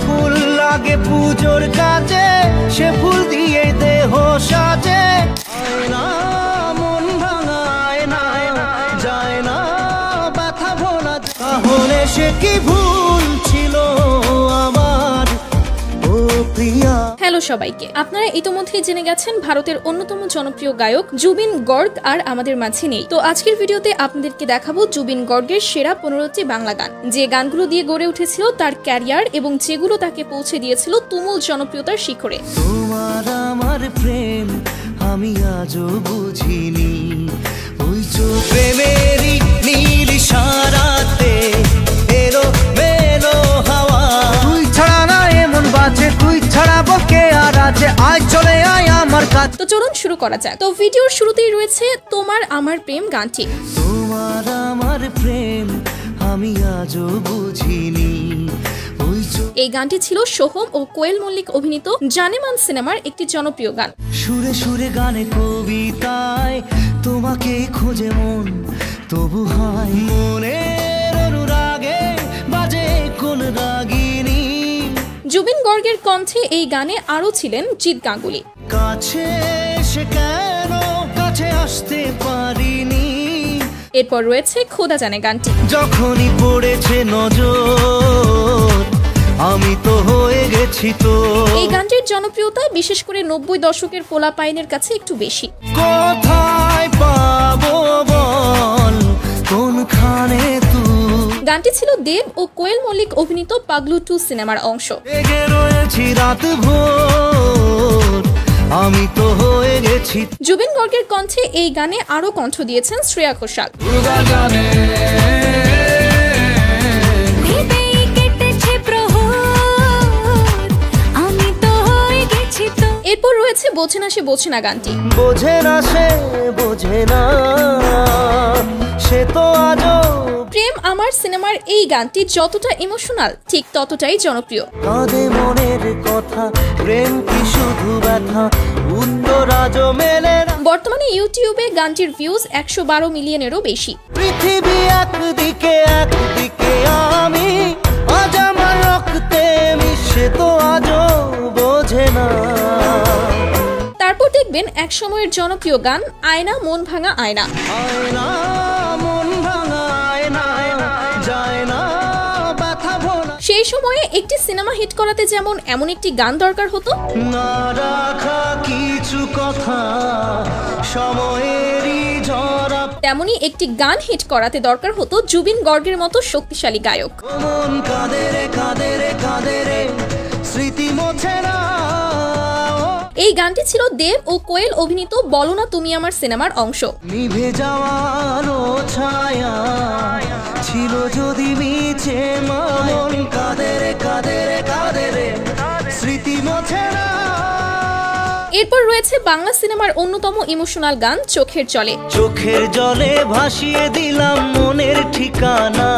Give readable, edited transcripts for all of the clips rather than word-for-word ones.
ফুল লাগে পুজোর কাজে, সে ফুল দিয়ে দেহ সাজে। আয়না মন ভাঙা আয়না, যায় না ব্যথা ভোলা। তাহলে সে কি ভুল ছিল আমার, ও প্রিয়া? হ্যালো সবাইকে, আপনারা ইতোমধ্যেই জেনে গেছেন ভারতের অন্যতম জনপ্রিয় গায়ক জুবিন গর্গ আর আমাদের মাঝে নেই। তো আজকের ভিডিওতে আপনাদেরকে দেখাবো জুবিন গর্গের সেরা 15টি বাংলা গান, যে গানগুলো দিয়ে গড়ে উঠেছিল তার ক্যারিয়ার এবং যেগুলো তাকে পৌঁছে দিয়েছিল তুমুল জনপ্রিয়তার শিখরে। তোমার আমার প্রেম আমি আজও বুঝিনি, ওই প্রেমেরই নীল ইশারাতে এলো মেলো হাওয়া। তুই ছাড়া না এমন বাজে, তুই ছাড়া বকে আর আছে, আয় চলে আয় আমার কাছে। তো চলুন শুরু করা যাক। তো ভিডিওর শুরুতেই রয়েছে তোমার আমার প্রেম গানটি। তোমার আমার প্রেম আমি আজও বুঝিনি। এই গানটি ছিল সোহম ও কোয়েল মল্লিক অভিনীত জানেমান সিনেমার একটি জনপ্রিয় গান। সুরে সুরে গানে কবিতায় তোমাকে খোঁজে মন, তবু হয় মনের অনুরাগে বাজে কোন রাগিনী। জুবিন গর্গের কণ্ঠে এই গানে আরো ছিলেন জিৎ গাঙ্গুলি। কাছে সে কেন কাছে আসতে পারিনি। এরপর রয়েছে খোদা জানে গানটি। যখনই পড়েছে নজর আমি তো হয়ে গেছি তো। এই গানটির জনপ্রিয়তা বিশেষ করে 90 দশকের পোলাপাইনের কাছে একটু বেশি। কোথায় পাবো বল কোনখানে তুই। গানটি ছিল দেব ও কোয়েল মল্লিক অভিনীত পাগলু 2 সিনেমার অংশ। জেগে রয়েছি রাত ভোর আমি তো হয়ে গেছি। জুবিন গর্গের কণ্ঠে এই গানে আরো কণ্ঠ দিয়েছেন শ্রেয়া ঘোষাল। এরপর রয়েছে বোঝে না সে বোঝে না গানটি। বোঝে না সে বোঝে না, সে তো আজও। প্রেম আমার সিনেমার এই গানটি যতটা ইমোশনাল ঠিক ততটাই জনপ্রিয়। কাঁদে মনের কথা, প্রেম কি শুধু ব্যথা, উত্তর আজও মেলে না। বর্তমানে ইউটিউবে গানটির ভিউজ 112 মিলিয়নেরও বেশি। পৃথিবী একদিকে একদিকে আমি, আজ আমার রক্তে মিশে তো আজও বোঝে না। তারপর দেখবেন এক সময়ের জনপ্রিয় গান আয়না মন ভাঙা আয়না। আয়না মন ভাঙা আয়না, যায় না ব্যথা ভোলা। সেই সময়ে একটি সিনেমা হিট করাতে যেমন এমন একটি গান দরকার হতো, না রাখা কিছু কথা সময়েরই ঝরা, তেমনি একটি গান হিট করাতে দরকার হতো জুবিন গর্গের মতো শক্তিশালী গায়ক। মন কাঁদে রে কাঁদে রে কাঁদে রে, স্মৃতি মোছে না। এই গানটি ছিল দেব ও কোয়েল অভিনীত বলো না তুমি আমার সিনেমার অংশ। নিভে যাওয়ারও ছায়া ছিল যদি মিছে, মন কাঁদে রে কাঁদে রে কাঁদে রে, স্মৃতি মোছে না। এরপর রয়েছে বাংলা সিনেমার অন্যতম ইমোশনাল গান চোখের জলে। চোখের জলে ভাসিয়ে দিলাম মনের ঠিকানা,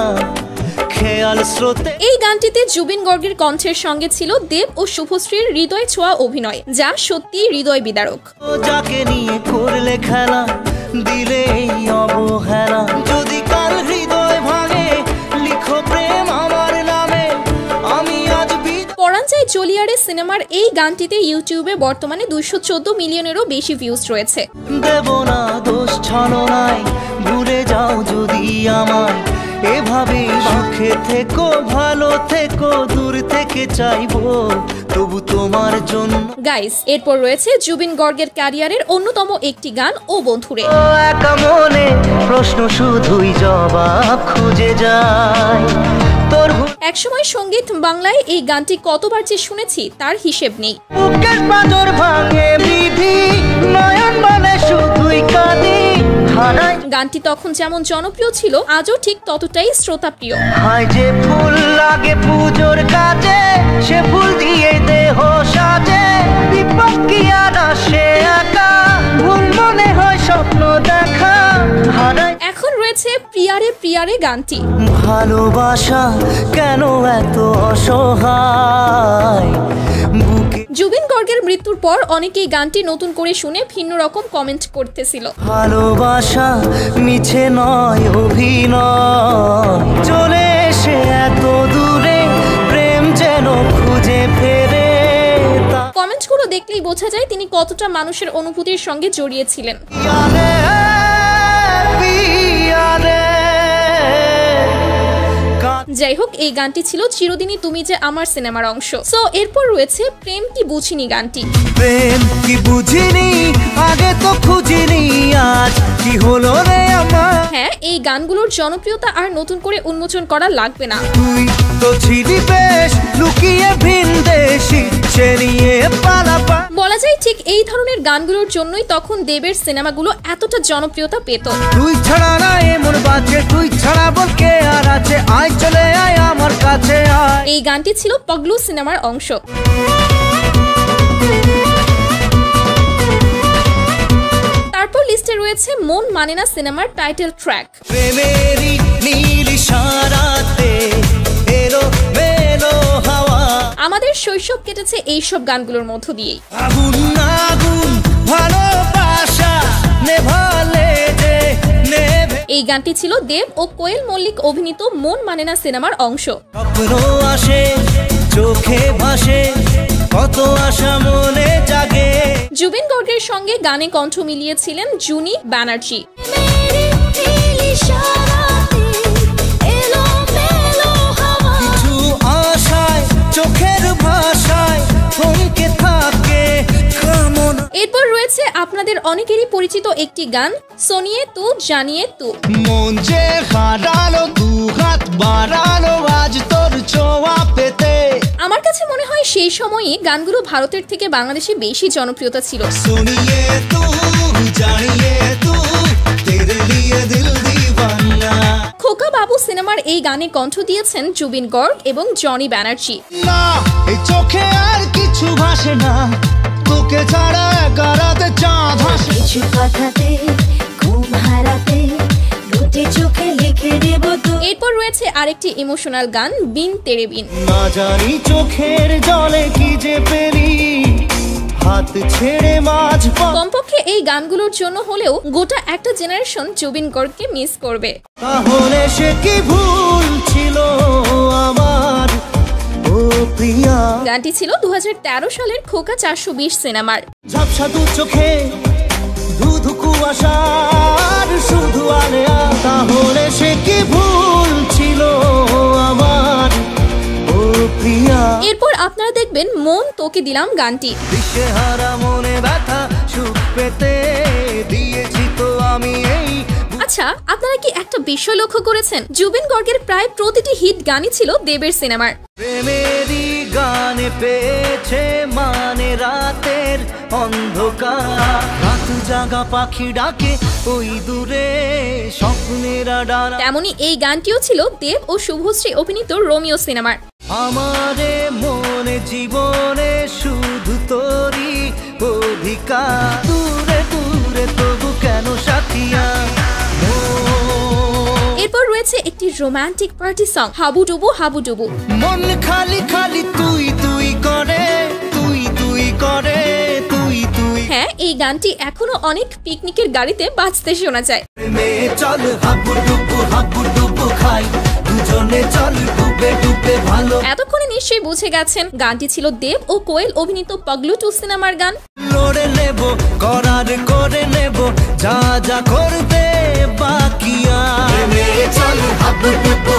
খেয়াল স্রোতে। এই গানটিতে জুবিন গর্গের কণ্ঠের সঙ্গে ছিল দেব ও শুভশ্রীর হৃদয় ছোঁয়া অভিনয়, যা সত্যি হৃদয় বিদারক। যাকে নিয়ে করলে খেলা দিলে এই অবহেলা, যদি কাল হৃদয় ভাঙে লিখো প্রেম আমার নামে, আমি আজ পরাঞ্জায় চলিয়ারে সিনেমার এই গানটিতে ইউটিউবে বর্তমানে 214 মিলিয়নেরও বেশি ভিউজ রয়েছে। দেব না দোষ ছলনায়, ভুলে যাও যদি আমায়, এভাবে সুখে থেকো ভালো থেকো, দূর থেকে চাইবো তবু তোমার জন্য। গাইস, এরপর রয়েছে জুবিন গর্গের ক্যারিয়ারের অন্যতম একটি গান ও বন্ধুরে। একা মনে প্রশ্ন শুধুই জবাব খুঁজে যায় তোর। একসময় সঙ্গীত বাংলায় এই গানটি কতবার যে শুনেছি তার হিসেব নেই। বুকের পাঁজর ভাঙে বিধি, নয়ন মানে শুধুই কাঁদি। গানটি তখন যেমন জনপ্রিয় ছিল আজও ঠিক ততটাই শ্রোতাপ্রিয়। হায় যে ফুল লাগে পুজোর কাজে, সে ফুল দিয়ে দেহ সাজে, বিপদ কি আর আসে একা, ভুল মনে হয় স্বপ্ন দেখা। এখন রয়েছে প্রিয়ারে প্রিয়ারে গানটি। ভালোবাসা কেন এত অসহায়, জুবিন গর্গের মৃত্যুর পর অনেকেই গানটি নতুন করে শুনে ভিন্ন রকম কমেন্ট করতেছিল। ভালোবাসা মিছে নয় অভিনয়, চলে এসে এত দূরে প্রেম যেন খুঁজে ফেরে। কমেন্টগুলো দেখলেই বোঝা যায় তিনি কতটা মানুষের অনুভূতির সঙ্গে জড়িয়েছিলেন। যাই হোক, এই গানটি ছিল চিরদিনই তুমি যে আমার সিনেমার অংশ। সো এরপর রয়েছে প্রেম কি বুঝিনি গানটি। প্রেম কি বুঝিনি, আগে তো খুঁজিনি, আজ কি হলো রে আমার। হ্যাঁ, এই গানগুলোর জনপ্রিয়তা আর নতুন করে উন্মোচন করা লাগবে না। তুই তো ছিলি বেশ লুকিয়ে ভিনদেশি, সে নিয়ে পালাপা। বলা যায় ঠিক এই ধরনের গানগুলোর জন্যই তখন দেবের সিনেমাগুলো এতটা জনপ্রিয়তা পেত। তুই ছাড়া না এমন বাজে, তুই ছাড়া বল কে আর আছে, আয় চলে আয় আমার কাছে আয়। এই গানটি ছিল পগলু সিনেমার অংশ। তারপর লিস্টে রয়েছে মন মানে না সিনেমার টাইটেল ট্র্যাক। প্রেমেরই নীল ইশারাতে এলো মেলো হাওয়া। আমাদের শৈশব কেটেছে এইসব গানগুলোর মধ্য দিয়েই। আগুন আগুন ভালোবাসা নেভালে যে নেভে। এই গানটি ছিল দেব ও কোয়েল মল্লিক অভিনীত মন মানে না সিনেমার অংশ। স্বপ্ন আসে চোখে ভাসে, কত আশা মনে জাগে। জুবিন গর্গের সঙ্গে গানে কণ্ঠ মিলিয়েছিলেন জুনি ব্যানার্জি। কিছু আশায় চোখের ভাষায় থমকে থাকে কামনা। এরপর রয়েছে আপনাদের অনেকেরই পরিচিত একটি গান সোনিয়ে তু জানিয়ে তু। মন যে হারালো, দু হাত বাড়ালো আজ তোর ছোঁয়া পেতে। আমার কাছে মনে হয় সেই সময়ই গানগুলো ভারতের থেকে বাংলাদেশে বেশি জনপ্রিয়তা ছিল। सुनिए तू जानिए तू तेरे लिए दिल दीवाना। খোকা বাবু সিনেমার এই গানে কণ্ঠ দিয়েছেন জুবিন গর্গ এবং জনি ব্যানার্জি। না এই চোখে আর কিছু ভাসে না, তোকে ছাড়া একারাতে চাঁদ ভাসে। কিছু কথাতে ঘুম হারাতে দুটি চোখে লিখে দেব তো। এরপর রয়েছে আরেকটি ইমোশনাল গান বিন তেরে বিন। না জানি চোখের জলে কি যে পেলি, হাত ছেড়ে মাঝ পথ। কমপক্ষে এই গানগুলোর জন্য হলেও গোটা একটা জেনারেশন জুবিন গর্গকে মিস করবে। তাহলে সে কি ভুল ছিল আমার ও প্রিয়া। গানটি ছিল 2013 সালের খোকা 420 সিনেমার। ঝাপসা দু চোখে ধুধু কুয়াশার শুধু আলেয়া। তাহলে সে কি ভুল ছিল আমার ও প্রিয়া। এরপর আপনারা দেখবেন মন তোকে দিলাম গানটি। দিশেহারা মনে ব্যথা সুখ পেতে দিয়েছি তো আমি এই। আচ্ছা, আপনারা কি একটা বিষয় লক্ষ্য করেছেন? জুবিন গর্গের প্রায় প্রতিটি হিট গানই ছিল দেবের সিনেমার। প্রেমেরই গানে পেয়েছে মানে রাতের অন্ধকার। রাত জাগা পাখি ডাকে ওই দূরে স্বপ্নেরা ডানা। তেমনি এই গানটিও ছিল দেব ও শুভশ্রী অভিনীত রোমিও সিনেমার। আমারে মনে জীবনে শুধু তোরই অধিকার। দূরে দূরে তবু কেন সাথিয়া। এরপর রয়েছে একটি রোমান্টিক পার্টি সং হাবুডুবু হাবুডুবু। মন খালি খালি তুই তুই করে, তুই তুই করে, তুই তুই। হ্যাঁ, এই গানটি এখনো অনেক পিকনিকের গাড়িতে বাজতে শোনা যায়। প্রেমে চল হাবুডুবু খাই, দুজনে চল ডুবে ডুবে ভালো। এতক্ষণে নিশ্চয়ই বুঝে গেছেন গানটি ছিল দেব ও কোয়েল অভিনীত পগলু 2 সিনেমার গান। লড়ে নেব করার করে নেব যা যা করতে বাকি আর। প্রেমে চল হাবুডুবু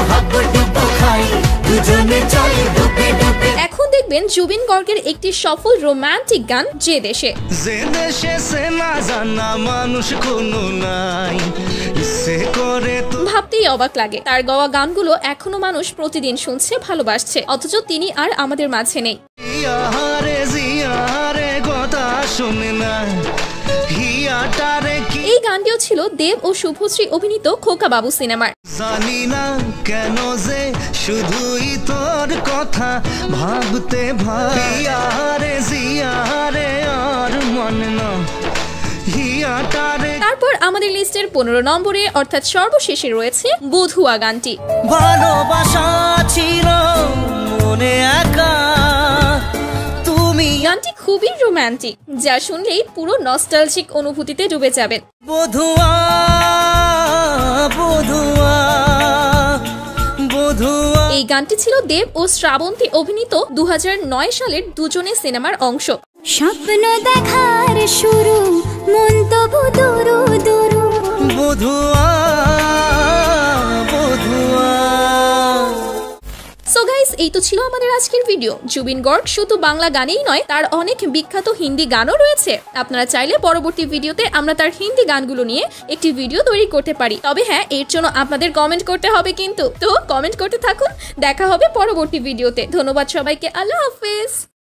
খাই, দুজনে চল ডুবে ডুবে। এখন দেখবেন জুবিন গর্গের একটি সফল রোমান্টিক গান যে দেশে। যে দেশে সে না জানা মানুষ কোনো নাই, সে করে তো। ভাবতেই অবাক লাগে, তার গাওয়া গানগুলো এখনো মানুষ প্রতিদিন শুনছে, ভালোবাসছে, অথচ তিনি আর আমাদের মাঝে নেই। জিয়ারে কথা শুনে না হিয়াটারে কি। এই গানটিও ছিল দেব ও শুভশ্রী অভিনীত খোকা বাবু সিনেমার। জানি না কেন যে শুধুই তোর কথা ভাবতে ভাইয়ারে জিয়ারে আর মনে না হিয়াটারে। তারপর আমাদের লিস্টের 15 নম্বরে অর্থাৎ সর্বশেষে রয়েছে বধুয়া গানটি। ভালোবাসা ছিল মনে একা তুমি। গানটি খুবই রোমান্টিক, যা শুনলেই পুরো নস্টালজিক অনুভূতিতে ডুবে যাবেন। বধুয়া বধুয়া বধুয়া। এই এই গানটি ছিল দেব ও শ্রাবন্তী অভিনীত 2009 সালের দুজনে সিনেমার অংশ। স্বপ্ন দেখার শুরু, মন তবু দুরু দুরু। বধুয়া বধুয়া। সো গাইস, এই তো ছিল আমাদের আজকের ভিডিও। জুবিন গর্গ শুধু বাংলা গানেই নয়, তার অনেক বিখ্যাত হিন্দি গানও রয়েছে। আপনারা চাইলে পরবর্তী ভিডিওতে আমরা তার হিন্দি গানগুলো নিয়ে একটি ভিডিও তৈরি করতে পারি। তবে হ্যাঁ, এর জন্য আপনাদের কমেন্ট করতে হবে কিন্তু। তো কমেন্ট করতে থাকুন, দেখা হবে পরবর্তী ভিডিওতে। ধন্যবাদ সবাইকে, আল্লাহ হাফেজ।